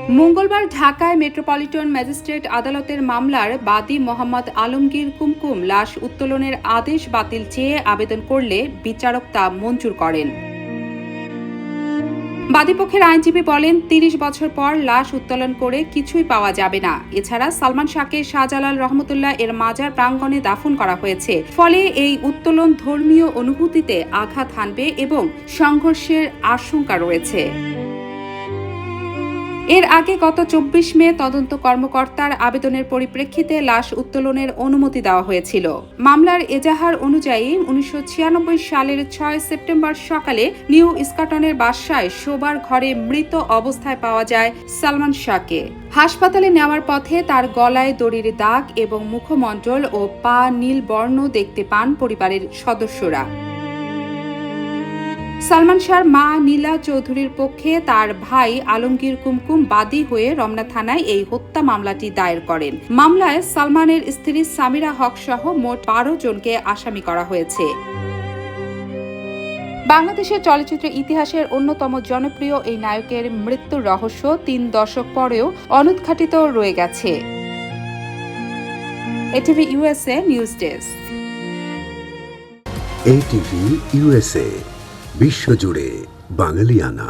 মঙ্গলবার ঢাকায় metropolitan magistrate আদালতের মামলার বাদী মোহাম্মদ আলমগীর কুমকুম লাশ উত্তোলনের আদেশ বাতিল চেয়ে আবেদন করলে বিচারক তা মঞ্জুর করেন। বাদীপক্ষের আইনজীবী বলেন, ৩০ বছর পর লাশ উত্তোলন করে কিছুই পাওয়া যাবে না। এছাড়া সালমান শাহকে শাহজালাল রহমতুল্লাহ এর মাজার প্রাঙ্গণে দাফন করা হয়েছে। ফলে এই উত্তোলন ধর্মীয় অনুভূতিতে আঘাত হানবে এবং সংঘর্ষের আশঙ্কা রয়েছে। এর আগে গত ২৪ মে তদন্ত কর্মকর্তার আবেদনের পরিপ্রেক্ষিতে লাশ উত্তোলনের অনুমতি দেওয়া হয়েছিল। মামলার এজাহার অনুযায়ী ১৯৯৬ সালের ৬ সেপ্টেম্বর সকালে নিউ ইস্কাটনের বাসায় শোবার ঘরে মৃত অবস্থায় পাওয়া যায় সালমান শাহকে। হাসপাতালে নেওয়ার পথে তার গলায় দড়ির দাগ এবং মুখমণ্ডল ও পা নীল বর্ণ দেখতে পান পরিবারের সদস্যরা। সালমান শাহর মা নীলা চৌধুরীর পক্ষে তার ভাই আলমগীর কুমকুম বাদী হয়ে রমনা থানায় এই হত্যা মামলাটি দায়ের করেন। মামলায় সালমানের স্ত্রী সামিরা হক সহ মোট ১২ জনকে আসামি করা হয়েছে। বাংলাদেশের চলচ্চিত্র ইতিহাসের অন্যতম জনপ্রিয় এই নায়কের মৃত্যুর রহস্য ৩ দশক পরেও অনুদ্ঘাটিত রয়ে গেছে। ATV USA news desk. ATV USA, বিশ্বজুড়ে বাঙালিয়ানা।